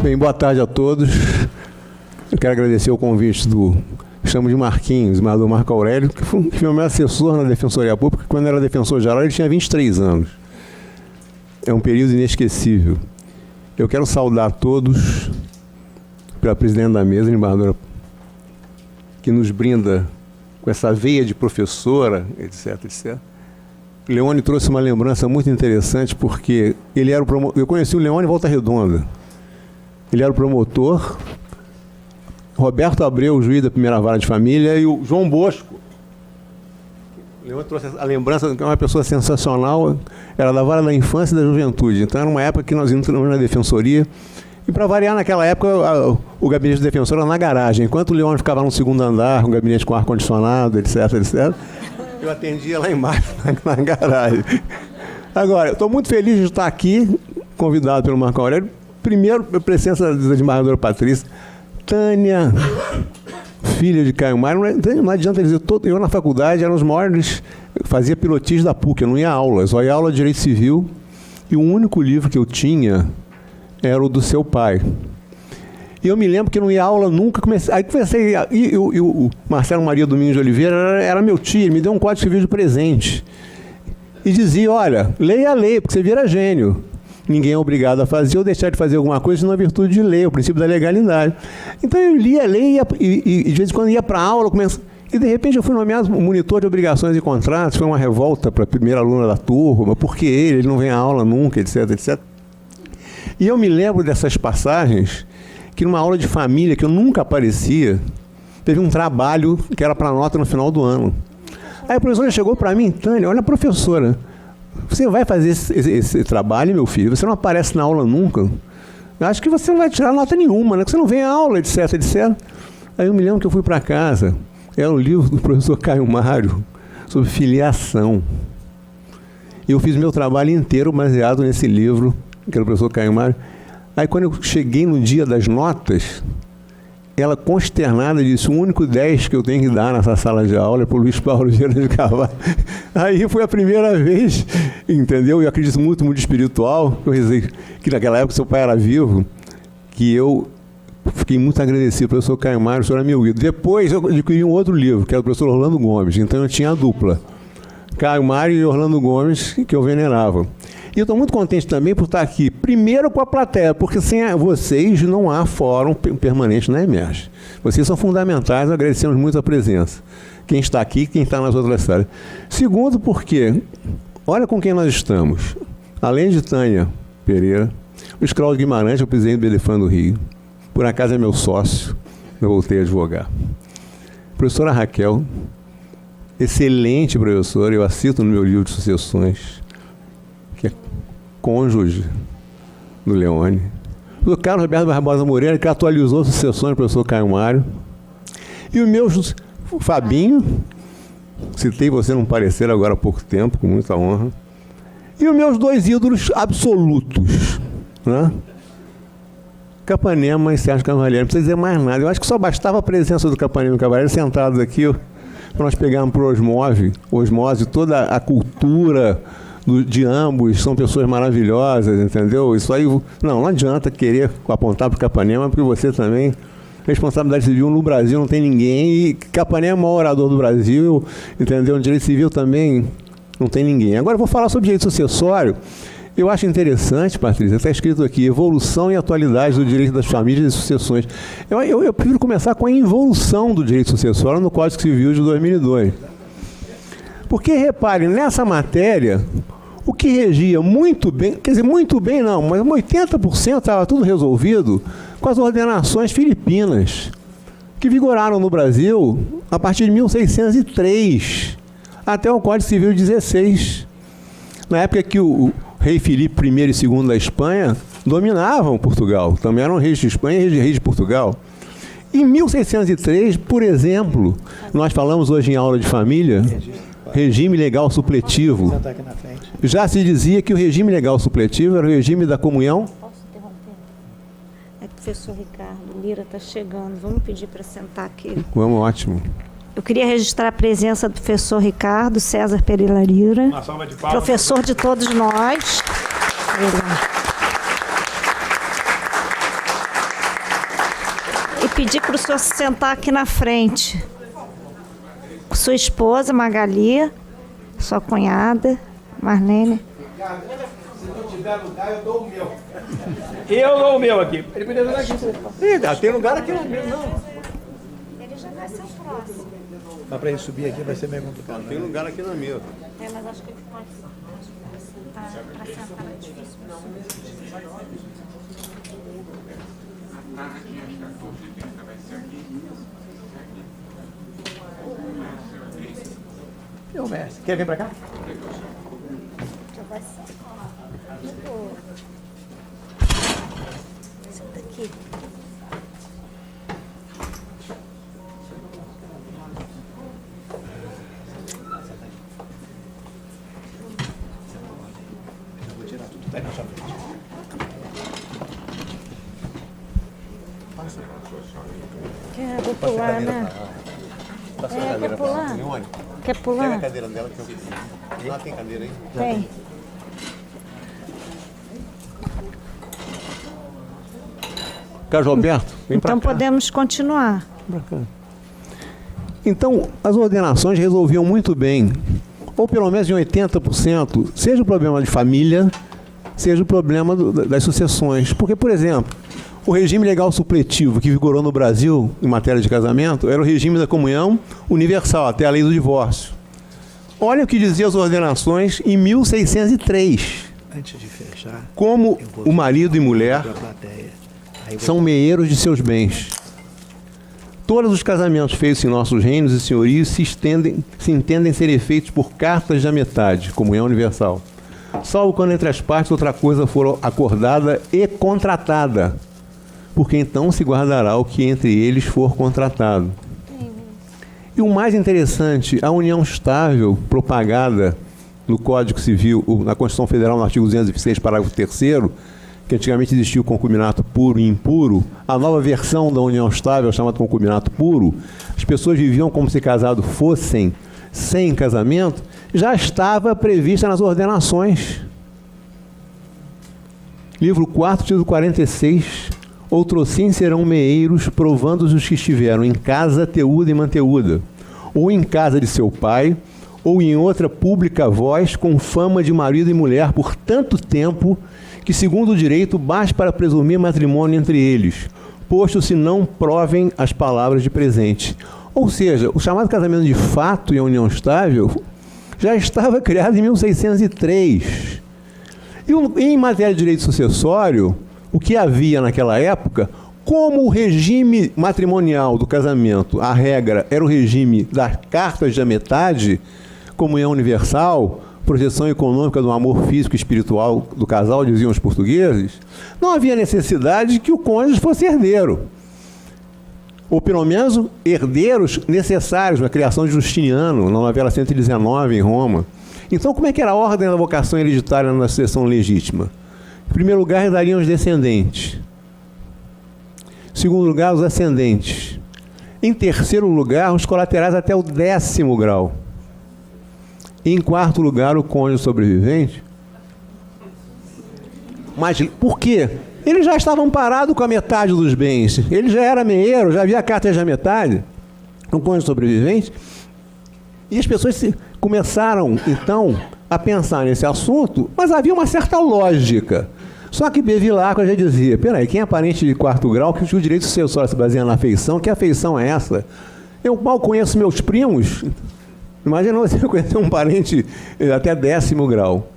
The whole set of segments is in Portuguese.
Bem, boa tarde a todos. Eu quero agradecer o convite do, chamo de Marquinhos, do Marco Aurélio, que foi o meu assessor na Defensoria Pública. Quando era defensor geral, ele tinha 23 anos. É um período inesquecível. Eu quero saudar todos pela presidente da mesa, embaixadora, que nos brinda com essa veia de professora, etc, etc. Leone trouxe uma lembrança muito interessante, porque ele era eu conheci o Leone em Volta Redonda. Ele era o promotor, Roberto Abreu, o juiz da primeira vara de família, e o João Bosco. O Leone trouxe a lembrança de uma pessoa sensacional, era da vara da infância e da juventude. Então era uma época que nós entramos na defensoria, e para variar, naquela época, o gabinete de defensor era na garagem. Enquanto o Leone ficava no segundo andar, um gabinete com ar-condicionado, etc, etc, eu atendia lá embaixo, na garagem. Agora, eu estou muito feliz de estar aqui, convidado pelo Marco Aurélio. Primeiro, a presença da desembargadora Patrícia, Tânia, filha de Caio Mário. Não adianta dizer, eu na faculdade era um dos maiores, fazia pilotis da PUC, eu não ia a aula, só ia a aula de Direito Civil, e o único livro que eu tinha era o do seu pai. E eu me lembro que eu não ia a aula nunca, aí comecei, e o Marcelo Maria Domingos de Oliveira era meu tio, ele me deu um Código Civil de presente. E dizia, olha, leia a lei, porque você vira gênio. Ninguém é obrigado a fazer ou deixar de fazer alguma coisa senão a virtude de lei, o princípio da legalidade. Então eu lia a lei e de vez em quando ia para a aula, e de repente eu fui nomeado monitor de obrigações e contratos, foi uma revolta para a primeira aluna da turma, porque ele não vem à aula nunca, etc, etc. E eu me lembro dessas passagens, que numa aula de família, que eu nunca aparecia, teve um trabalho que era para nota no final do ano. Aí a professora chegou para mim, Tânia, olha a professora, você vai fazer esse trabalho, meu filho, você não aparece na aula nunca, eu acho que você não vai tirar nota nenhuma, né? Que você não vem à aula, etc, etc. Aí eu me lembro que eu fui para casa, era o livro do professor Caio Mário, sobre filiação. E eu fiz meu trabalho inteiro baseado nesse livro, que era o professor Caio Mário. Aí quando eu cheguei no dia das notas, ela, consternada, disse, o único 10 que eu tenho que dar nessa sala de aula é para o Luiz Paulo Vieira de Carvalho. Aí foi a primeira vez, entendeu? Eu acredito muito no mundo espiritual, eu rezei que naquela época seu pai era vivo, que eu fiquei muito agradecido, professor Caio Mário, o senhor era meu guia. Depois eu adquiri um outro livro, que era do professor Orlando Gomes, então eu tinha a dupla, Caio Mário e Orlando Gomes, que eu venerava. E eu estou muito contente também por estar aqui, primeiro com a plateia, porque sem vocês não há fórum permanente na Emerge. Vocês são fundamentais, agradecemos muito a presença. Quem está aqui, quem está nas outras salas. Segundo, porque, olha com quem nós estamos. Além de Tânia Pereira, o Cláudio Guimarães, o presidente do BDFAN do Rio. Por acaso é meu sócio, eu voltei a advogar. Professora Raquel, excelente professora, eu a cito no meu livro de sucessões, cônjuge do Leone. O Carlos Roberto Barbosa Moreira, que atualizou as sucessões do professor Caio Mário. E o meu Fabinho, citei você num parecer agora há pouco tempo, com muita honra. E os meus dois ídolos absolutos, né? Capanema e Sérgio Cavalheiro. Não precisa dizer mais nada. Eu acho que só bastava a presença do Capanema e Cavalheiro sentados aqui, para nós pegarmos por osmose toda a cultura de ambos, são pessoas maravilhosas, entendeu? Isso aí, não adianta querer apontar para o Capanema, porque você também, responsabilidade civil no Brasil não tem ninguém, e Capanema é o maior orador do Brasil, entendeu? No direito civil também não tem ninguém. Agora eu vou falar sobre direito sucessório. Eu acho interessante, Patrícia, está escrito aqui, evolução e atualidade do direito das famílias e sucessões. Eu prefiro começar com a involução do direito sucessório no Código Civil de 2002. Porque, reparem, nessa matéria, o que regia muito bem, quer dizer, muito bem não, mas 80% estava tudo resolvido com as ordenações filipinas, que vigoraram no Brasil a partir de 1603, até o Código Civil 16. Na época que o rei Filipe I e II da Espanha dominavam Portugal, também eram reis de Espanha e reis de Portugal. Em 1603, por exemplo, nós falamos hoje em aula de família, regime legal supletivo. Sentar aqui na frente. Já se dizia que o regime legal supletivo era o regime da comunhão. Posso interromper? É que o professor Ricardo Lira está chegando. Vamos pedir para sentar aqui. Vamos, ótimo. Eu queria registrar a presença do professor Ricardo César Pereira Lira, Uma salva de palmas. professor de todos nós. E pedir para o senhor se sentar aqui na frente. Com sua esposa, Magali, sua cunhada, Marlene. Se não tiver lugar, eu dou o meu. Eu dou o meu aqui. Ele podia dar aqui. Tem lugar aqui no meu, não. Ele já vai ser o próximo. Mas para ele subir aqui vai ser meio complicado. Tem lugar aqui na mesa. É, mas acho que ele pode sentar. Para sentar é difícil. Meu mestre, quer vir para cá? Já vai sentar. Senta aqui. Eu vou tirar tudo, tá aí na sua frente. Vou pular, né? Quer pular? Quer pular? cadeira dela que eu... Lá tem cadeira aí? Tem. Carlos Roberto, vem pra Então cá. podemos continuar. Então, as ordenações resolviam muito bem, ou pelo menos em 80%, seja o problema de família, seja o problema das sucessões. Porque, por exemplo, o regime legal supletivo que vigorou no Brasil em matéria de casamento era o regime da comunhão universal, até a lei do divórcio. Olha o que diziam as ordenações em 1603. Antes de fechar, Como o marido e mulher para a plateia. Aí são meeiros de seus bens. Todos os casamentos feitos em nossos reinos e senhorios se entendem serem feitos por cartas da metade, comunhão universal. Salvo quando entre as partes outra coisa for acordada e contratada, porque então se guardará o que entre eles for contratado. E o mais interessante, a união estável propagada no Código Civil, na Constituição Federal, no artigo 206, parágrafo 3º, que antigamente existia o concubinato puro e impuro, a nova versão da união estável, chamada concubinato puro, as pessoas viviam como se casados fossem, sem casamento, já estava prevista nas ordenações. Livro 4, título 46, outrossim serão meeiros, provando os que estiveram em casa teúda e manteúda, ou em casa de seu pai, ou em outra pública voz, com fama de marido e mulher por tanto tempo, que segundo o direito basta para presumir matrimônio entre eles, posto se não provem as palavras de presente. Ou seja, o chamado casamento de fato e a união estável já estava criado em 1603. E em matéria de direito sucessório, o que havia naquela época, como o regime matrimonial do casamento, a regra era o regime das cartas da metade, comunhão universal, projeção econômica do amor físico e espiritual do casal, diziam os portugueses, não havia necessidade que o cônjuge fosse herdeiro. Ou pelo menos herdeiros necessários na criação de Justiniano, na novela 119, em Roma. Então, como é que era a ordem da vocação hereditária na sucessão legítima? Em primeiro lugar, herdariam os descendentes. Em segundo lugar, os ascendentes. Em terceiro lugar, os colaterais até o 10º grau. E em quarto lugar, o cônjuge sobrevivente. Mas por quê? Eles já estavam parados com a metade dos bens. Ele já era meeiro, já havia cartas da metade. O cônjuge sobrevivente. E as pessoas começaram, então, a pensar nesse assunto, mas havia uma certa lógica. Só que Bevilacqua já dizia, peraí, quem é parente de quarto grau, que o direito sucessório se baseia na afeição, que afeição é essa? Eu mal conheço meus primos. Imagina você conhecer um parente até 10º grau.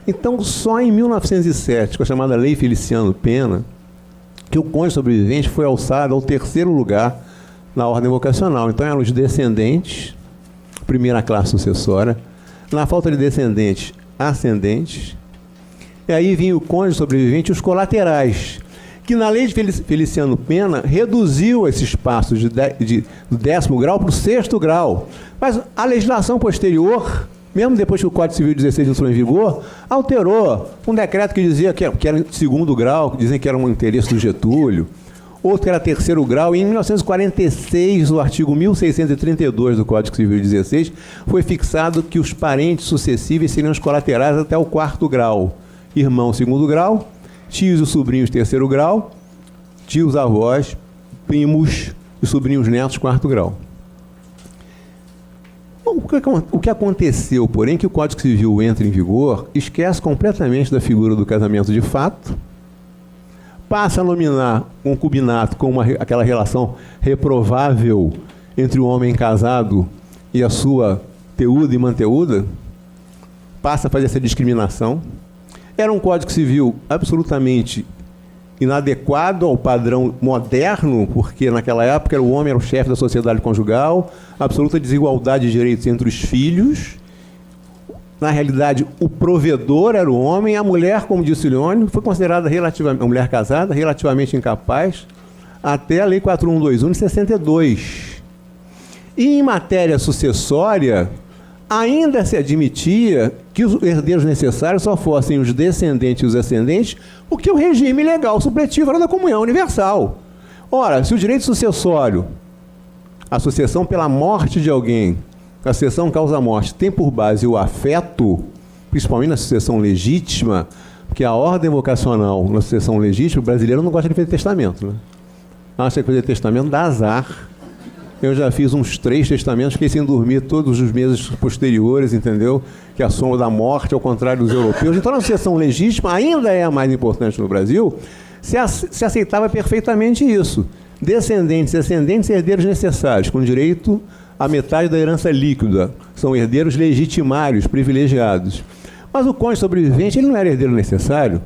Então, só em 1907, com a chamada Lei Feliciano Pena, que o cônjuge sobrevivente foi alçado ao 3º lugar na ordem vocacional. Então, eram os descendentes, primeira classe sucessória, na falta de descendentes, ascendentes, e aí vinha o cônjuge sobrevivente e os colaterais, que na lei de Feliciano Pena reduziu esse espaço do 10º grau para o 6º grau. Mas a legislação posterior mesmo depois que o Código Civil 16 entrou em vigor, alterou um decreto que dizia que era em segundo grau, que dizem que era um interesse do Getúlio, outro que era terceiro grau, e em 1946, o artigo 1632 do Código Civil 16, foi fixado que os parentes sucessíveis seriam os colaterais até o quarto grau. Irmão, segundo grau, tios e sobrinhos, terceiro grau, tios, avós, primos e sobrinhos netos, quarto grau. Bom, o que aconteceu, porém, que o Código Civil entra em vigor, esquece completamente da figura do casamento de fato, passa a nominar concubinato como aquela relação reprovável entre o homem casado e a sua teuda e manteuda, passa a fazer essa discriminação. Era um Código Civil absolutamente inadequado ao padrão moderno, porque naquela época o homem era o chefe da sociedade conjugal, absoluta desigualdade de direitos entre os filhos. Na realidade, o provedor era o homem, a mulher, como disse o Leônio, foi considerada relativamente, uma mulher casada, relativamente incapaz, até a Lei 4121 de 62. E em matéria sucessória, ainda se admitia que os herdeiros necessários só fossem os descendentes e os ascendentes, porque o regime legal supletivo era da comunhão universal. Ora, se o direito sucessório, a sucessão pela morte de alguém, a sucessão causa-morte, tem por base o afeto, principalmente na sucessão legítima, porque a ordem vocacional na sucessão legítima, o brasileiro não gosta de fazer testamento, né? Acha que fazer testamento dá azar. Eu já fiz uns 3 testamentos, fiquei sem dormir todos os meses posteriores, entendeu? Que a sombra da morte, ao contrário dos europeus. Então, a sucessão legítima ainda é a mais importante no Brasil, se aceitava perfeitamente isso. Descendentes e ascendentes, herdeiros necessários, com direito a metade da herança líquida. São herdeiros legitimários, privilegiados. Mas o cônjuge sobrevivente, ele não era herdeiro necessário.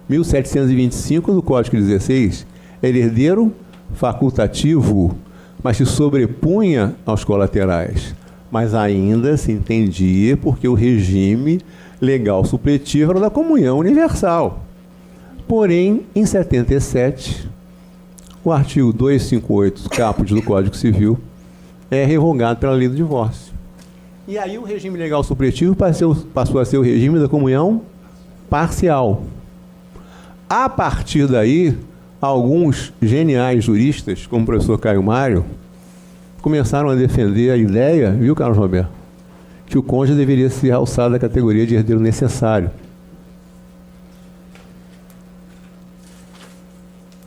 1725 do Código 16, era herdeiro facultativo, mas se sobrepunha aos colaterais. Mas ainda se entendia porque o regime legal supletivo era da comunhão universal. Porém, em 77, o artigo 258, caput do Código Civil, é revogado pela lei do divórcio. E aí o regime legal supletivo passou a ser o regime da comunhão parcial. A partir daí, alguns geniais juristas, como o professor Caio Mário, começaram a defender a ideia, viu, Carlos Roberto, que o cônjuge deveria ser alçado à categoria de herdeiro necessário.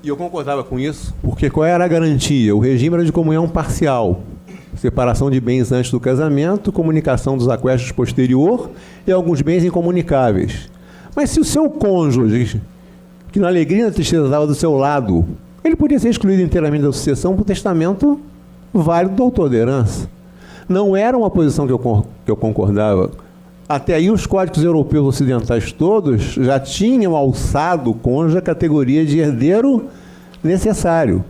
E eu concordava com isso, porque qual era a garantia? O regime era de comunhão parcial. Separação de bens antes do casamento, comunicação dos aquestos posterior e alguns bens incomunicáveis. Mas se o seu cônjuge, que na alegria e na tristeza estava do seu lado, ele podia ser excluído inteiramente da sucessão por testamento válido do autor da herança. Não era uma posição que eu concordava. Até aí os códigos europeus ocidentais todos já tinham alçado o cônjuge à categoria de herdeiro necessário.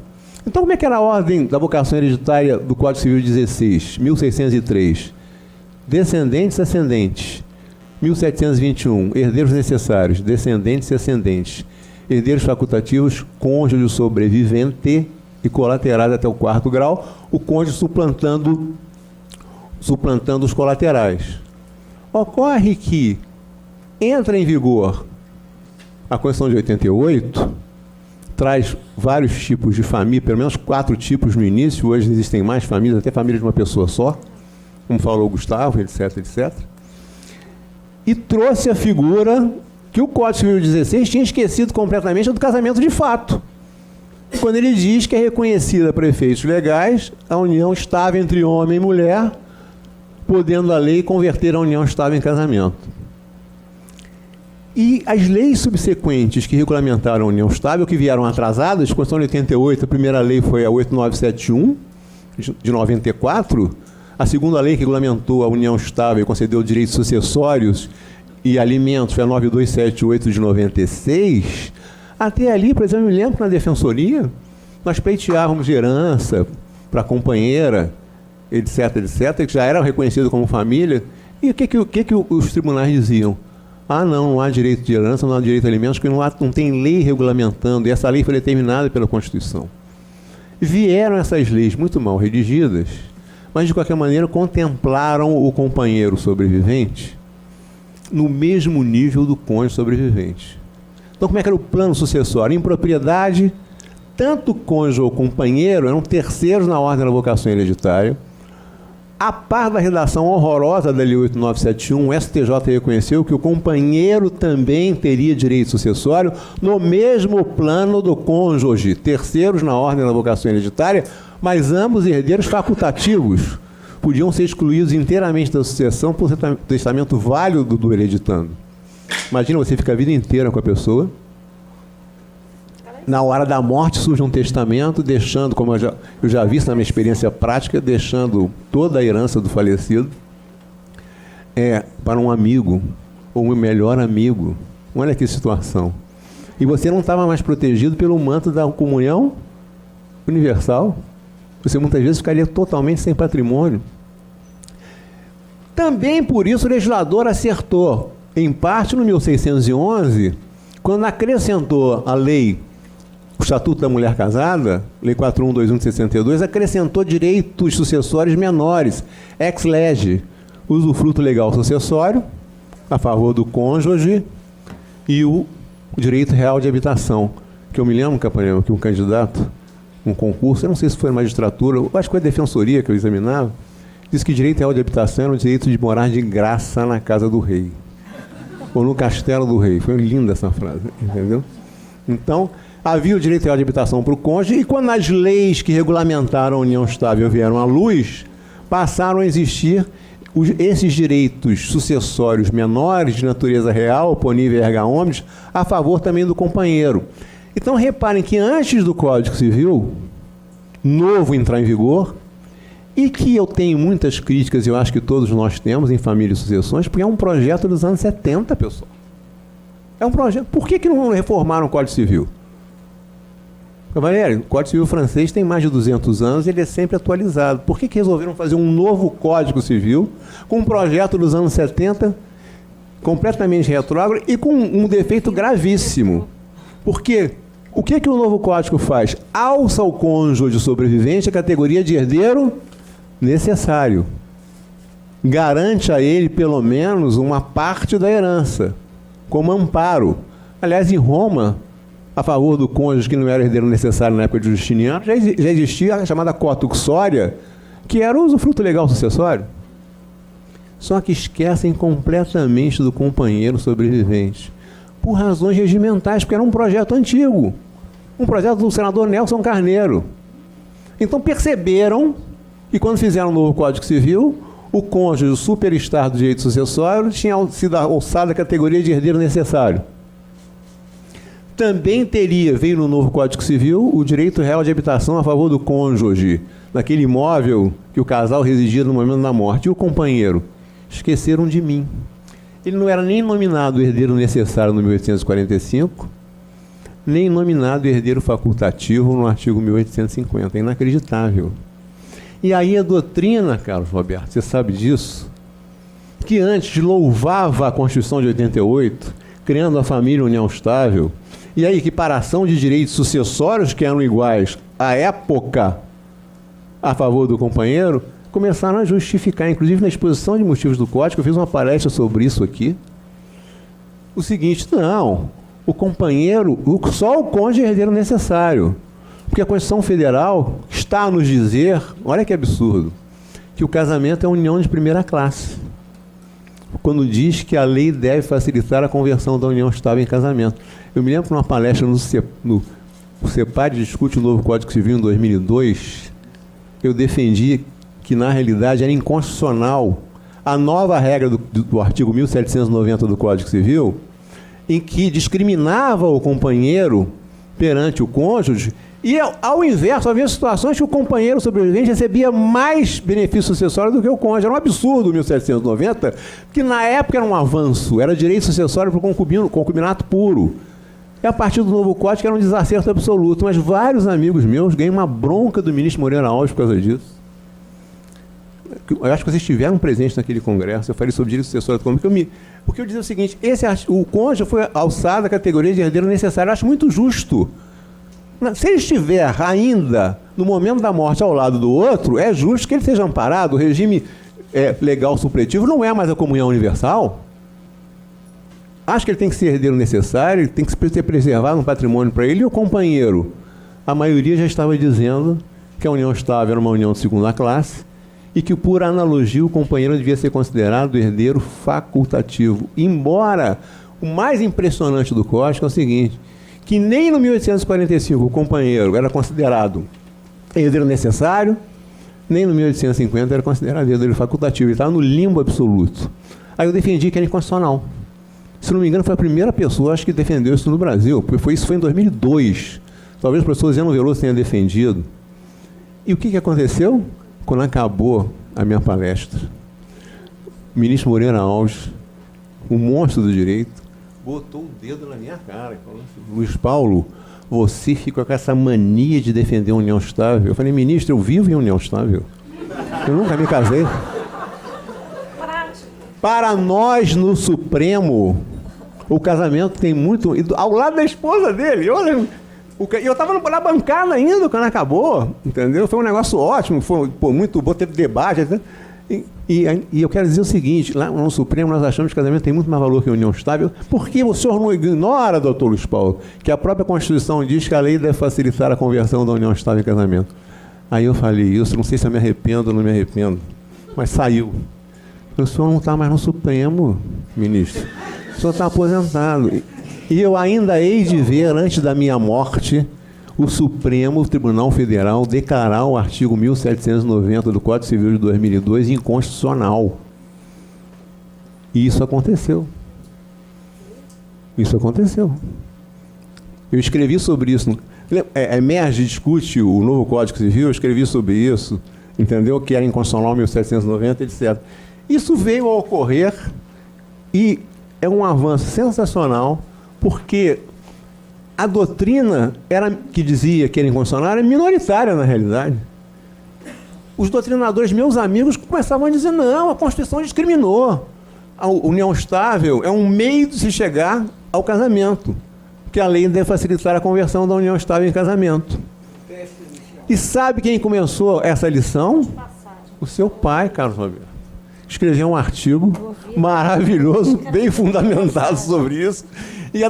Então, como é que era a ordem da vocação hereditária do Código Civil 16, 1603? Descendentes e ascendentes. 1721, herdeiros necessários, descendentes e ascendentes. Herdeiros facultativos, cônjuge sobrevivente e colaterais até o quarto grau, o cônjuge suplantando os colaterais. Ocorre que entra em vigor a Constituição de 88, traz vários tipos de família, pelo menos 4 tipos no início, hoje existem mais famílias, até família de uma pessoa só, como falou o Gustavo, etc, etc. E trouxe a figura que o Código Civil 16 tinha esquecido completamente do casamento de fato. Quando ele diz que é reconhecida para efeitos legais a união estável entre homem e mulher, podendo a lei converter a união estável em casamento. E as leis subsequentes que regulamentaram a união estável, que vieram atrasadas, Constituição de 88, a primeira lei foi a 8971, de 94, a segunda lei que regulamentou a união estável e concedeu direitos sucessórios e alimentos foi a 9278 de 96. Até ali, por exemplo, eu me lembro que na defensoria nós pleiteávamos de herança para a companheira, etc, etc, que já eram reconhecidos como família. E o que os tribunais diziam? Ah, não há direito de herança, não há direito a alimentos, porque não tem lei regulamentando, e essa lei foi determinada pela Constituição. Vieram essas leis muito mal redigidas, mas de qualquer maneira contemplaram o companheiro sobrevivente no mesmo nível do cônjuge sobrevivente. Então, como é que era o plano sucessório? Em propriedade, tanto o cônjuge ou o companheiro eram terceiros na ordem da vocação hereditária. A par da redação horrorosa da Lei 8971, o STJ reconheceu que o companheiro também teria direito sucessório no mesmo plano do cônjuge, terceiros na ordem da vocação hereditária, mas ambos herdeiros facultativos podiam ser excluídos inteiramente da sucessão por testamento válido do hereditando. Imagina, você fica a vida inteira com a pessoa, na hora da morte surge um testamento, deixando, como eu já vi isso na minha experiência prática, deixando toda a herança do falecido para um amigo, ou um melhor amigo. Olha que situação. E você não estava mais protegido pelo manto da comunhão universal. Você muitas vezes ficaria totalmente sem patrimônio. Também por isso o legislador acertou, em parte no 1611, quando acrescentou a lei, o Estatuto da Mulher Casada, Lei 4121 de 62, acrescentou direitos sucessórios menores, ex lege, usufruto legal sucessório, a favor do cônjuge, e o direito real de habitação. Que eu me lembro, Capanema, que um candidato, um concurso, eu não sei se foi magistratura, eu acho que foi a defensoria que eu examinava, disse que direito real de habitação era o direito de morar de graça na casa do rei, ou no castelo do rei. Foi linda essa frase, entendeu? Então, havia o direito real de habitação para o cônjuge, e quando as leis que regulamentaram a união estável vieram à luz, passaram a existir esses direitos sucessórios menores de natureza real, ponível erga omnes, a favor também do companheiro. Então, reparem que antes do Código Civil novo entrar em vigor, e que eu tenho muitas críticas, e eu acho que todos nós temos em família e sucessões, porque é um projeto dos anos 70, pessoal. É um projeto. Por que não reformaram o Código Civil? Valério, o Código Civil francês tem mais de 200 anos e ele é sempre atualizado. Por que resolveram fazer um novo Código Civil com um projeto dos anos 70 completamente retrógrado e com um defeito gravíssimo? Porque o que o novo Código faz? Alça o cônjuge sobrevivente a categoria de herdeiro necessário. Garante a ele, pelo menos, uma parte da herança, como amparo. Aliás, em Roma, a favor do cônjuge que não era herdeiro necessário na época de Justiniano, já existia a chamada cota uxória, que era o usufruto legal sucessório. Só que esquecem completamente do companheiro sobrevivente, por razões regimentais, porque era um projeto antigo, um projeto do senador Nelson Carneiro. Então perceberam que quando fizeram o novo Código Civil, o cônjuge superstar do direito sucessório tinha sido alçado à categoria de herdeiro necessário. Também veio no novo Código Civil, o direito real de habitação a favor do cônjuge, naquele imóvel que o casal residia no momento da morte. E o companheiro? Esqueceram de mim. Ele não era nem nominado herdeiro necessário no 1845, nem nominado herdeiro facultativo no artigo 1850. É inacreditável. E aí a doutrina, Carlos Roberto, você sabe disso, que antes louvava a Constituição de 88, criando a família união estável, e a equiparação de direitos sucessórios que eram iguais à época a favor do companheiro, começaram a justificar, inclusive na exposição de motivos do Código, eu fiz uma palestra sobre isso aqui, o seguinte: não, o companheiro, só o cônjuge é herdeiro necessário, porque a Constituição Federal está a nos dizer, olha que absurdo, que o casamento é união de primeira classe, quando diz que a lei deve facilitar a conversão da união estável em casamento. Eu me lembro que numa palestra no CEPAD discute o novo Código Civil em 2002, eu defendi que, na realidade, era inconstitucional a nova regra do artigo 1790 do Código Civil, em que discriminava o companheiro perante o cônjuge, e, ao inverso, havia situações que o companheiro sobrevivente recebia mais benefício sucessório do que o cônjuge. Era um absurdo o 1790, que na época era um avanço, era direito sucessório para o concubinato puro. E a partir do novo código era um desacerto absoluto, mas vários amigos meus ganham uma bronca do ministro Moreira Alves por causa disso. Eu acho que vocês estiveram presentes naquele congresso, eu falei sobre direito sucessório econômico, porque eu dizia o seguinte: o cônjuge foi alçado à categoria de herdeiro necessário. Eu acho muito justo. Se ele estiver ainda no momento da morte ao lado do outro, é justo que ele seja amparado. O regime legal supletivo não é mais a comunhão universal. Acho que ele tem que ser herdeiro necessário, ele tem que ser preservado um patrimônio para ele. E o companheiro, a maioria já estava dizendo que a união estável era uma união de segunda classe e que, por analogia, o companheiro devia ser considerado herdeiro facultativo. Embora o mais impressionante do Código é o seguinte, que nem no 1845 o companheiro era considerado herdeiro necessário, nem no 1850 era considerado herdeiro facultativo. Ele estava no limbo absoluto. Aí eu defendi que era inconstitucional. Se não me engano, foi a primeira pessoa, acho que defendeu isso no Brasil. Isso foi em 2002. Talvez o professor Zeno Veloso tenha defendido. E o que aconteceu? Quando acabou a minha palestra, o ministro Moreira Alves, o monstro do direito, botou o dedo na minha cara e falou assim: Luiz Paulo, você fica com essa mania de defender a união estável. Eu falei: ministro, eu vivo em união estável. Eu nunca me casei. Para nós, no Supremo, o casamento tem muito... Ao lado da esposa dele. Eu estava na bancada ainda quando acabou, entendeu? Foi um negócio ótimo, foi muito bom, teve debate. E eu quero dizer o seguinte, lá no Supremo nós achamos que o casamento tem muito mais valor que a união estável, porque o senhor não ignora, doutor Luiz Paulo, que a própria Constituição diz que a lei deve facilitar a conversão da união estável em casamento. Aí eu falei isso, não sei se eu me arrependo ou não me arrependo, mas saiu. O senhor não está mais no Supremo, ministro. O senhor está aposentado. E eu ainda hei de ver, antes da minha morte, o Supremo Tribunal Federal declarar o artigo 1790 do Código Civil de 2002 inconstitucional. E isso aconteceu. Isso aconteceu. Eu escrevi sobre isso. Emerge discute o novo Código Civil, eu escrevi sobre isso, entendeu? Que era inconstitucional 1790, etc. Isso veio a ocorrer e é um avanço sensacional, porque a doutrina que dizia que era inconstitucional era minoritária na realidade. Os doutrinadores, meus amigos, começavam a dizer: não, a Constituição discriminou. A união estável é um meio de se chegar ao casamento, que a lei deve facilitar a conversão da união estável em casamento. E sabe quem começou essa lição? O seu pai, Carlos Roberto. Escreveu um artigo maravilhoso, bem fundamentado sobre isso, e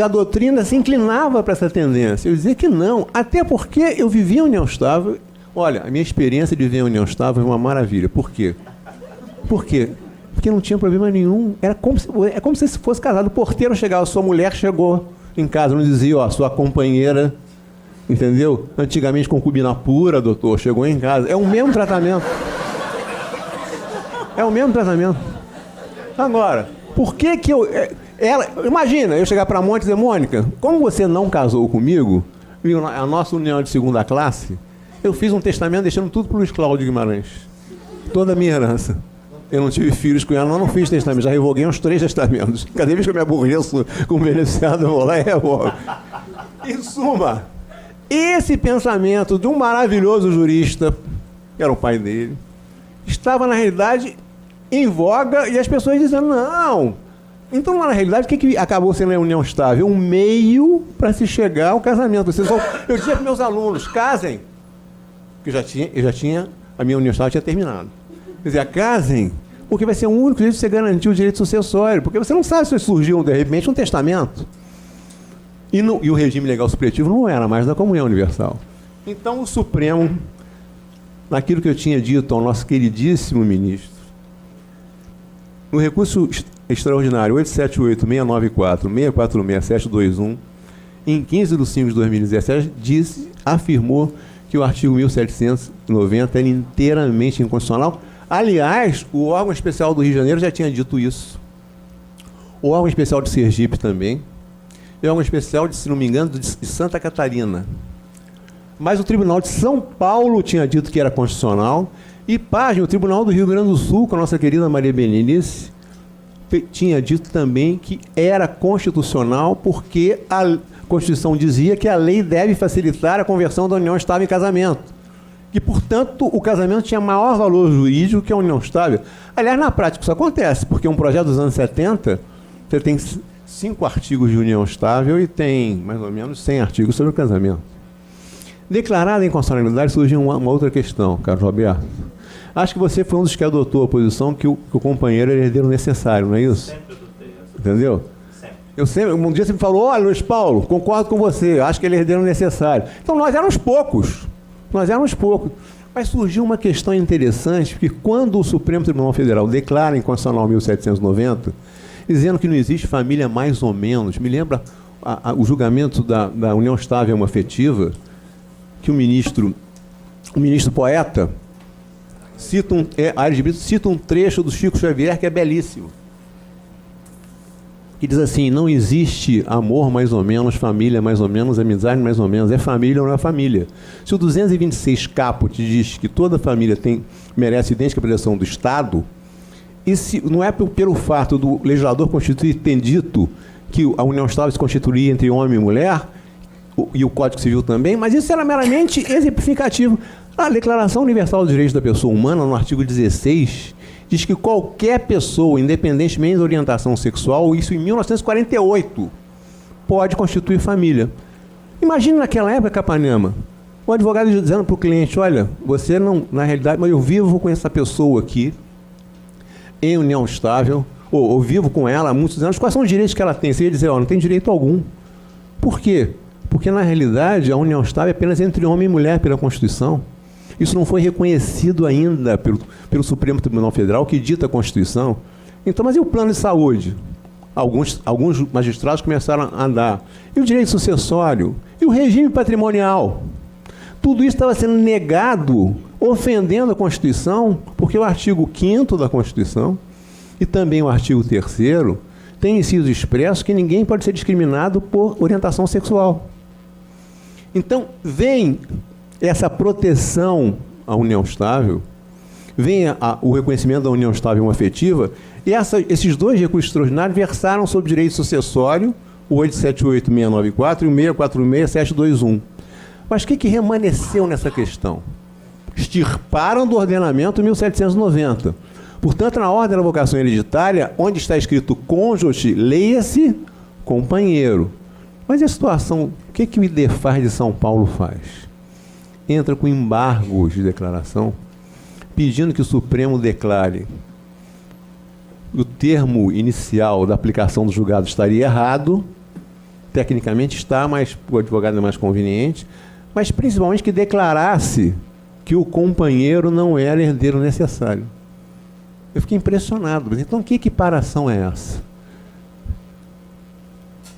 a doutrina se inclinava para essa tendência. Eu dizia que não, até porque eu vivia a união estável. Olha, a minha experiência de viver a união estável é uma maravilha. Por quê? Por quê? Porque não tinha problema nenhum. É como se fosse casado. O porteiro chegava, sua mulher chegou em casa, não dizia: ó, sua companheira, entendeu? Antigamente concubina pura, doutor, chegou em casa. É o mesmo tratamento. É o mesmo tratamento. Agora, por que imagina, eu chegar para a Monte e dizer: Mônica, como você não casou comigo, a nossa união de segunda classe, eu fiz um testamento deixando tudo para o Luiz Cláudio Guimarães. Toda a minha herança. Eu não tive filhos com ela, não fiz testamento, já revoguei uns 3 testamentos. Cada vez que eu me aborreço com o beneficiado, eu vou lá e revogo. Em suma, esse pensamento de um maravilhoso jurista, que era o pai dele, estava na realidade em voga, e as pessoas dizendo: não. Então, na realidade, o que acabou sendo a união estável? Um meio para se chegar ao casamento. Eu dizia para meus alunos: casem, porque eu já tinha, a minha união estável tinha terminado. Quer dizer, casem, porque vai ser o único jeito de você garantir o direito sucessório, porque você não sabe se surgiu, de repente, um testamento. E o regime legal supletivo não era mais da comunhão universal. Então, o Supremo, naquilo que eu tinha dito ao nosso queridíssimo ministro, no recurso extraordinário 878-694-646-721, em 15 de 5 de 2017, afirmou que o artigo 1790 era inteiramente inconstitucional. Aliás, o órgão especial do Rio de Janeiro já tinha dito isso. O órgão especial de Sergipe também. E o órgão especial, se não me engano, de Santa Catarina. Mas o Tribunal de São Paulo tinha dito que era constitucional. E, pasmem, o Tribunal do Rio Grande do Sul, com a nossa querida Maria Benenice, tinha dito também que era constitucional, porque a Constituição dizia que a lei deve facilitar a conversão da união estável em casamento. E, portanto, o casamento tinha maior valor jurídico que a união estável. Aliás, na prática isso acontece, porque um projeto dos anos 70, você tem 5 artigos de união estável e tem mais ou menos 100 artigos sobre o casamento. Declarada a inconstitucionalidade, surgiu uma outra questão, Carlos Roberto. Acho que você foi um dos que adotou a posição que o companheiro era herdeiro necessário, não é isso? Sempre adotei essa. Entendeu? Sempre. Um dia você me falou, olha, Luiz Paulo, concordo com você, acho que ele é herdeiro necessário. Então nós éramos poucos. Mas surgiu uma questão interessante, porque quando o Supremo Tribunal Federal declara inconstitucional 1790, dizendo que não existe família mais ou menos, me lembra o julgamento da união estável homoafetiva, que o ministro poeta Aires de Brito cita um trecho do Chico Xavier que é belíssimo, que diz assim: não existe amor mais ou menos, família mais ou menos, amizade mais ou menos, é família ou não é família. Se o 226 caput diz que toda família merece idêntica proteção do Estado, e se não é pelo fato do legislador constituir ter dito que a união estável se constituiria entre homem e mulher, e o Código Civil também, mas isso era meramente exemplificativo. A Declaração Universal dos Direitos da Pessoa Humana, no artigo 16, diz que qualquer pessoa, independentemente da orientação sexual, isso em 1948, pode constituir família. Imagina naquela época, Capanema, o advogado dizendo para o cliente: olha, você não, na realidade, mas eu vivo com essa pessoa aqui, em união estável, ou vivo com ela há muitos anos, quais são os direitos que ela tem? Você ia dizer: não tem direito algum. Por quê? Porque, na realidade, a união estável é apenas entre homem e mulher pela Constituição. Isso não foi reconhecido ainda pelo Supremo Tribunal Federal, que dita a Constituição. Então, mas e o plano de saúde? Alguns magistrados começaram a dar. E o direito sucessório? E o regime patrimonial? Tudo isso estava sendo negado, ofendendo a Constituição, porque o artigo 5º da Constituição e também o artigo 3º tem inciso expresso que ninguém pode ser discriminado por orientação sexual. Então, vem essa proteção à união estável, vem o reconhecimento da união estável homoafetiva, e esses dois recursos extraordinários versaram sobre direito sucessório, o 878.694 e o 646.721. Mas o que remanesceu nessa questão? Extirparam do ordenamento 1790. Portanto, na ordem da vocação hereditária, onde está escrito cônjuge, leia-se companheiro. Mas a situação, o que o IDEFAR de São Paulo faz? Entra com embargos de declaração, pedindo que o Supremo declare o termo inicial da aplicação do julgado estaria errado, tecnicamente está, mas o advogado é mais conveniente, mas principalmente que declarasse que o companheiro não era herdeiro necessário. Eu fiquei impressionado. Mas então, que equiparação é essa?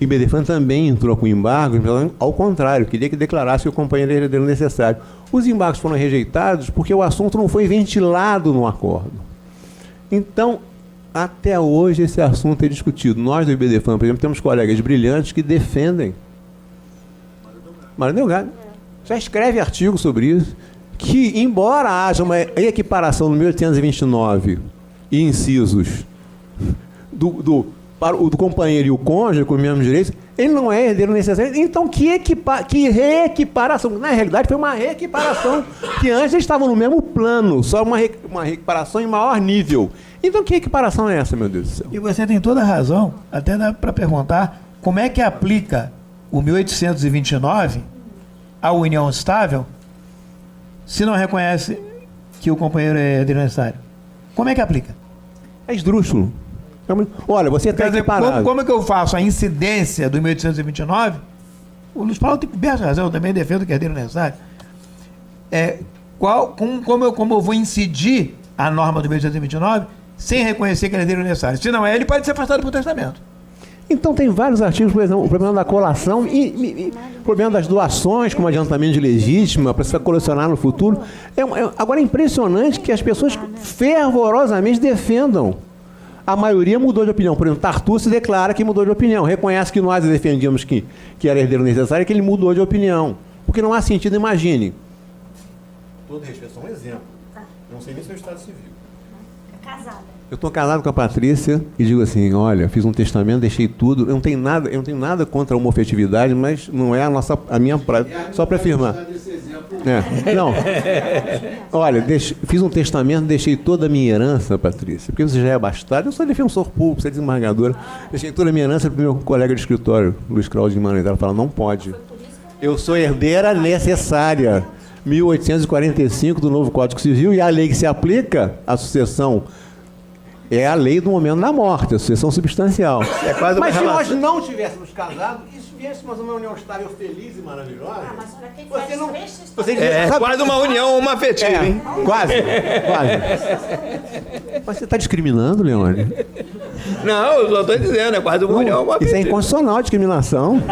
E Bedefan também entrou com embargo, ao contrário, queria que declarasse que o companheiro era herdeiro necessário. Os embargos foram rejeitados porque o assunto não foi ventilado no acordo. Então, até hoje, esse assunto é discutido. Nós do IBDFAN, por exemplo, temos colegas brilhantes que defendem. Mário Delgado já escreve artigo sobre isso, que, embora haja uma equiparação no 1829 e incisos para o companheiro e o cônjuge com os mesmos direitos, ele não é herdeiro necessário. Então, que reequiparação? Na realidade, foi uma reequiparação, que antes eles estavam no mesmo plano, só uma reequiparação em maior nível. Então, que equiparação é essa, meu Deus do céu? E você tem toda a razão, até dá para perguntar como é que aplica o 1829 à união estável se não reconhece que o companheiro é herdeiro necessário. Como é que aplica? É esdrúxulo. Olha, você está equiparado. Como é que eu faço a incidência do 1829? O Luiz Paulo tem bem razão, eu também defendo que é herdeiro necessário. Como eu vou incidir a norma do 1829 sem reconhecer que é herdeiro necessário? Se não é, ele pode ser afastado por testamento. Então tem vários artigos, por exemplo, o problema da colação e o problema das doações como adiantamento de legítima para se colecionar no futuro. Agora é impressionante que as pessoas fervorosamente defendam. A maioria mudou de opinião. Por exemplo, Tartucci declara que mudou de opinião. Reconhece que nós defendíamos que era herdeiro necessário e que ele mudou de opinião. Porque não há sentido, imagine. Todo respeito, só um exemplo. Não sei nem se é o Estado Civil. Casada. Eu estou casado com a Patrícia e digo assim, olha, fiz um testamento, deixei tudo. Eu não tenho nada contra a homofetividade, mas não é a minha prática. Só para afirmar. Não. Olha, fiz um testamento, deixei toda a minha herança, Patrícia, porque você já é bastardo. Eu sou defensor público, você é desembargadora. Deixei toda a minha herança para o meu colega de escritório, Luiz Claudio de Maneira. Ela fala, não pode. Eu sou herdeira necessária. 1845 do novo Código Civil, e a lei que se aplica à sucessão é a lei do momento da morte, a sucessão substancial. É quase uma Mas se nós relação. não tivéssemos casado, e se viéssemos uma união estável, feliz e maravilhosa, você não... Você É sabe- quase uma união homoafetiva, hein? Quase, quase. Mas você está discriminando, Leone? Não, eu só estou dizendo, é quase uma união Isso é homoafetiva. inconstitucional, discriminação.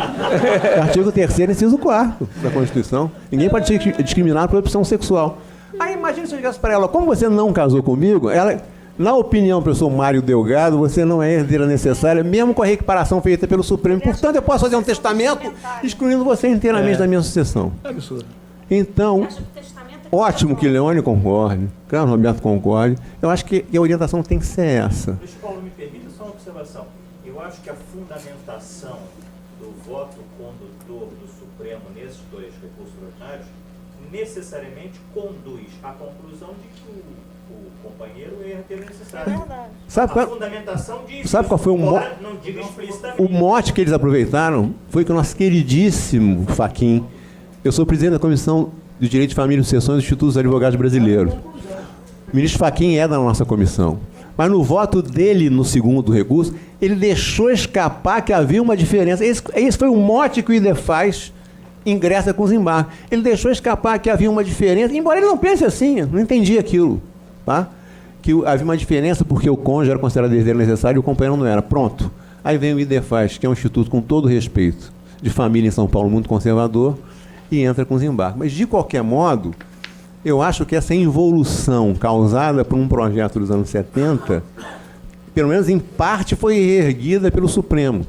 Artigo 3º, inciso 4º da Constituição. Ninguém pode ser discriminado por opção sexual. Aí imagina se eu digasse para ela, como você não casou comigo, ela, na opinião do professor Mário Delgado, você não é herdeira necessária, mesmo com a reequiparação feita pelo Supremo. Portanto, eu posso fazer um testamento excluindo você inteiramente da minha sucessão. Absurdo. Então, ótimo que Leone concorde, Carlos Roberto concorde. Eu acho que a orientação tem que ser essa. Luiz Paulo, me permita só uma observação. Eu acho que a fundamentação do voto condutor do Supremo nesses dois recursos ordinários necessariamente conduz à conclusão de que o companheiro é herdeiro necessário. Sabe A qual, fundamentação diz sabe qual foi o embora não diga explicitamente. o mote que eles aproveitaram? Foi que o nosso queridíssimo Fachin, eu sou presidente da Comissão de Direito de Família e Sucessões do Instituto dos Advogados Brasileiros. O ministro Fachin é da nossa comissão. Mas no voto dele, no segundo recurso, ele deixou escapar que havia uma diferença. Esse foi o mote que o IDEFAS ingressa com os embargos. Ele deixou escapar que havia uma diferença, embora ele não pense assim, não entendi aquilo. Tá? Que havia uma diferença porque o cônjuge era considerado herdeiro necessário e o companheiro não era. Pronto. Aí vem o IDEFAS, que é um instituto com todo respeito, de família em São Paulo, muito conservador, e entra com os embargos. Mas, de qualquer modo, eu acho que essa involução causada por um projeto dos anos 70, pelo menos em parte, foi reerguida pelo Supremo.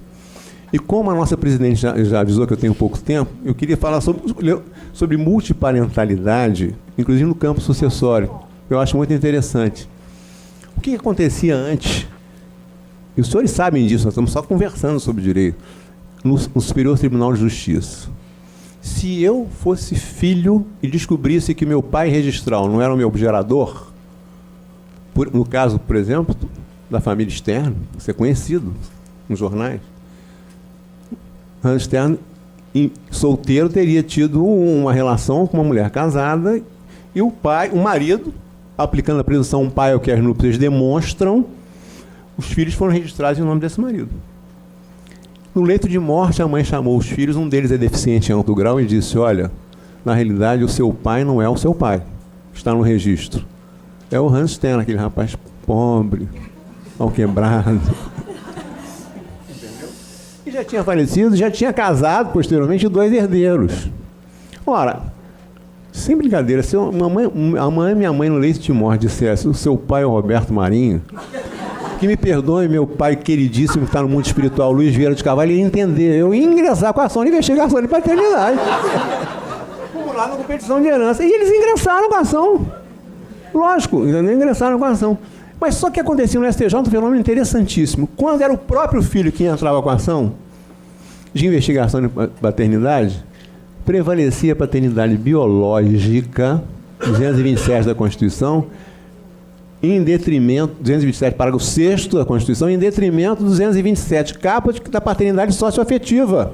E como a nossa presidente já avisou que eu tenho pouco tempo, eu queria falar sobre multiparentalidade, inclusive no campo sucessório. Eu acho muito interessante. O que acontecia antes? E os senhores sabem disso, nós estamos só conversando sobre direito. No Superior Tribunal de Justiça. Se eu fosse filho e descobrisse que meu pai registral não era o meu gerador, no caso, por exemplo, da família Stern, isso é conhecido nos jornais, Hans Stern, solteiro, teria tido uma relação com uma mulher casada e o marido, aplicando a presunção pai ao que as núpcias demonstram, os filhos foram registrados em nome desse marido. No leito de morte, a mãe chamou os filhos, um deles é deficiente em alto grau, e disse, olha, na realidade o seu pai não é o seu pai, está no registro. É o Hans Stern, aquele rapaz pobre, mal quebrado. E já tinha falecido, já tinha casado posteriormente 2 herdeiros. Ora, sem brincadeira, se minha mãe no leito de morte dissesse, o seu pai é o Roberto Marinho, que me perdoe, meu pai queridíssimo que está no mundo espiritual, Luiz Vieira de Carvalho, ia entender. Eu ia ingressar com a ação de investigação de paternidade. Vamos lá na competição de herança. E eles ingressaram com a ação. Lógico, ingressaram com a ação. Mas só que acontecia no STJ um fenômeno interessantíssimo. Quando era o próprio filho que entrava com a ação de investigação de paternidade, prevalecia a paternidade biológica, 227 da Constituição, em detrimento, 227, parágrafo 6º da Constituição, em detrimento do 227, caput da paternidade socioafetiva.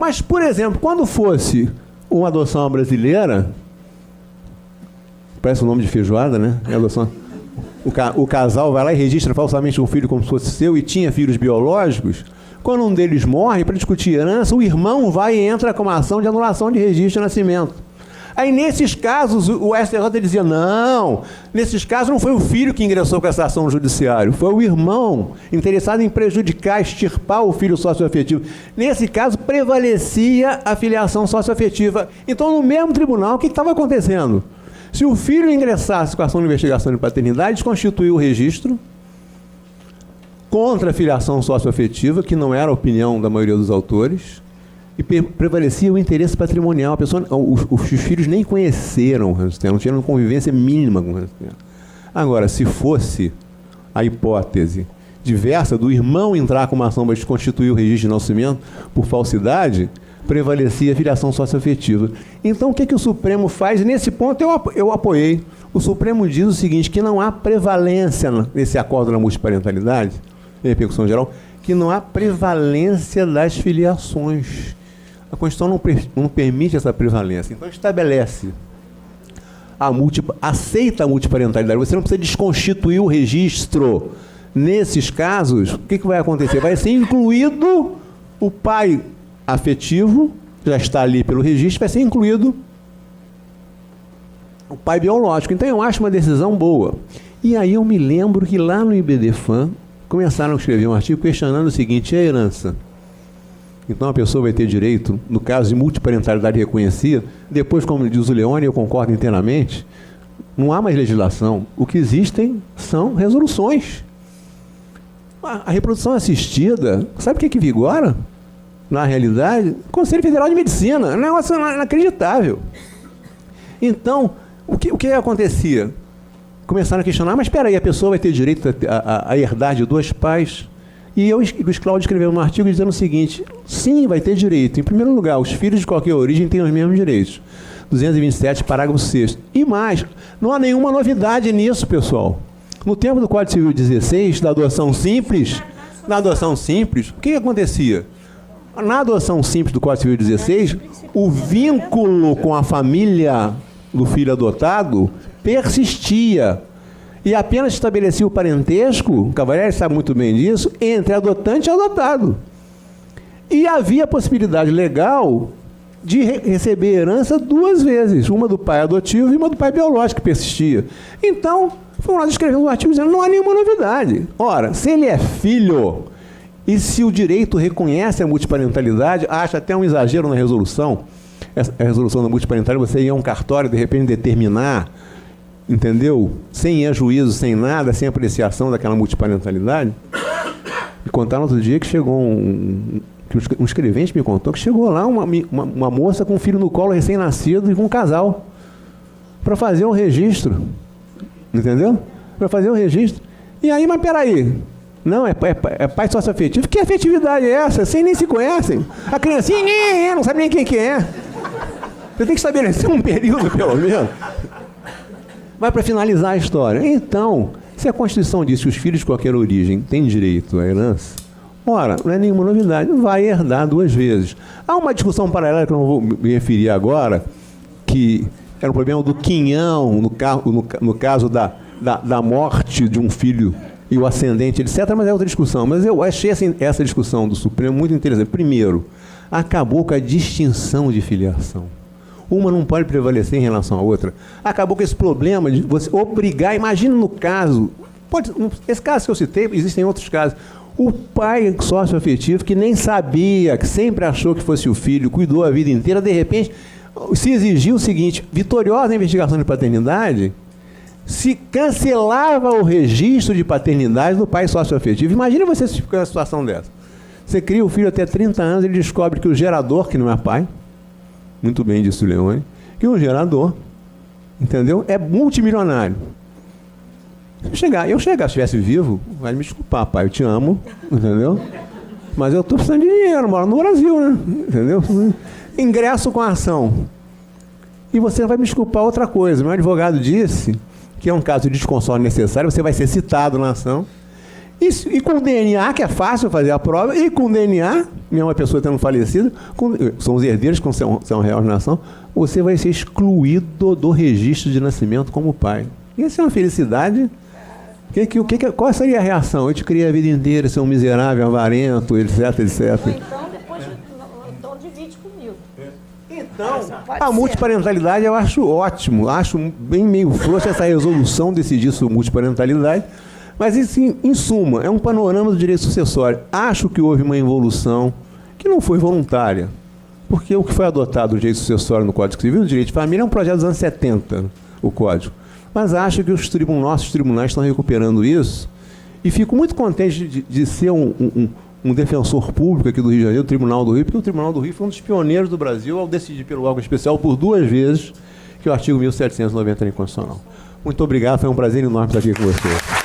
Mas, por exemplo, quando fosse uma adoção brasileira, parece o nome de feijoada, né? É adoção. O casal vai lá e registra falsamente um filho como se fosse seu e tinha filhos biológicos. Quando um deles morre, para discutir herança, o irmão vai e entra com uma ação de anulação de registro de nascimento. Aí, nesses casos, o STJ dizia, não, nesses casos não foi o filho que ingressou com essa ação no judiciário, foi o irmão interessado em prejudicar, extirpar o filho socioafetivo. Nesse caso, prevalecia a filiação socioafetiva. Então, no mesmo tribunal, o que estava acontecendo? Se o filho ingressasse com a ação de investigação de paternidade, desconstituiu o registro contra a filiação socioafetiva, que não era a opinião da maioria dos autores, e prevalecia o interesse patrimonial. A pessoa, os filhos nem conheceram o Hans Stern, não tinham convivência mínima com o Hans Stern. Agora, se fosse a hipótese diversa do irmão entrar com uma ação para desconstituir o registro de nascimento por falsidade, prevalecia a filiação socioafetiva. Então, o que o Supremo faz? Nesse ponto, eu apoiei. O Supremo diz o seguinte, que não há prevalência nesse acordo da multiparentalidade, em repercussão geral, que não há prevalência das filiações. A Constituição não permite essa prevalência. Então, estabelece aceita a multiparentalidade. Você não precisa desconstituir o registro. Nesses casos, o que vai acontecer? Vai ser incluído o pai afetivo, já está ali pelo registro, vai ser incluído o pai biológico. Então, eu acho uma decisão boa. E aí eu me lembro que lá no IBDFAM começaram a escrever um artigo questionando o seguinte: e a herança? Então a pessoa vai ter direito, no caso de multiparentalidade reconhecida, depois, como diz o Leone, eu concordo inteiramente, não há mais legislação. O que existem são resoluções. A reprodução assistida, sabe o que vigora? Na realidade, o Conselho Federal de Medicina. É um negócio inacreditável. Então, o que acontecia? Começaram a questionar, mas espera aí, a pessoa vai ter direito a herdar de dois pais? E o Luiz Cláudio escreveu um artigo dizendo o seguinte: sim, vai ter direito. Em primeiro lugar, os filhos de qualquer origem têm os mesmos direitos. 227, parágrafo 6º. E mais, não há nenhuma novidade nisso, pessoal. No tempo do Código Civil 16, da adoção simples, o que acontecia? Na adoção simples do Código Civil 16, o vínculo com a família do filho adotado persistia. E apenas estabelecia o parentesco, o Cavalieri sabe muito bem disso, entre adotante e adotado. E havia a possibilidade legal de receber herança duas vezes, uma do pai adotivo e uma do pai biológico, que persistia. Então, nós escrevemos um artigo dizendo que não há nenhuma novidade. Ora, se ele é filho, e se o direito reconhece a multiparentalidade, acha até um exagero na resolução, a resolução da multiparentalidade, você ir a um cartório, de repente, determinar, entendeu? Sem ir a juízo, sem nada, sem apreciação daquela multiparentalidade. Me contaram outro dia que chegou um escrevente me contou que chegou lá uma moça com um filho no colo recém-nascido e com um casal para fazer um registro. Entendeu? Para fazer um registro. E aí, mas peraí. Não, é pai sócio-afetivo. Que afetividade é essa? Vocês nem se conhecem. A criancinha não sabe nem quem que é. Você tem que estabelecer um período, pelo menos. Mas para finalizar a história. Então, se a Constituição diz que os filhos de qualquer origem têm direito à herança, ora, não é nenhuma novidade, vai herdar duas vezes. Há uma discussão paralela que eu não vou me referir agora, que era um problema do quinhão, no caso da morte de um filho e o ascendente, etc., mas é outra discussão. Mas eu achei essa discussão do Supremo muito interessante. Primeiro, acabou com a distinção de filiação. Uma não pode prevalecer em relação à outra. Acabou com esse problema de você obrigar, imagina no caso, esse caso que eu citei, existem outros casos, o pai sócio-afetivo que nem sabia, que sempre achou que fosse o filho, cuidou a vida inteira, de repente, se exigiu o seguinte: vitoriosa a investigação de paternidade, se cancelava o registro de paternidade do pai sócio-afetivo. Imagina você se ficar numa situação dessa. Você cria o filho até 30 anos, ele descobre que o gerador, que não é pai, muito bem disse o Leone, que o gerador, entendeu? É multimilionário. Se eu chegar, se estivesse vivo, vai me desculpar, pai, eu te amo, entendeu? Mas eu estou precisando de dinheiro, moro no Brasil, né? Entendeu? Ingresso com a ação. E você vai me desculpar outra coisa. Meu advogado disse que é um caso de desconsórcio necessário, você vai ser citado na ação. E com o DNA, que é fácil fazer a prova, e com o DNA, mesmo uma pessoa tendo falecido, são os herdeiros que são réus na ação, você vai ser excluído do registro de nascimento como pai. Isso é uma felicidade. Qual seria a reação? Eu te criei a vida inteira, ser um miserável, avarento, etc, etc. Então, depois divide comigo. Então, a multiparentalidade eu acho ótimo, acho bem meio frouxa essa resolução decidir sobre multiparentalidade, mas isso, em suma, é um panorama do direito sucessório. Acho que houve uma evolução que não foi voluntária, porque o que foi adotado do direito sucessório no Código Civil, do direito de família, é um projeto dos anos 70, o Código. Mas acho que nossos tribunais estão recuperando isso e fico muito contente de ser um defensor público aqui do Rio de Janeiro, do Tribunal do Rio, porque o Tribunal do Rio foi um dos pioneiros do Brasil ao decidir pelo órgão especial por 2 vezes que o artigo 1790 é inconstitucional. Muito obrigado, foi um prazer enorme estar aqui com você.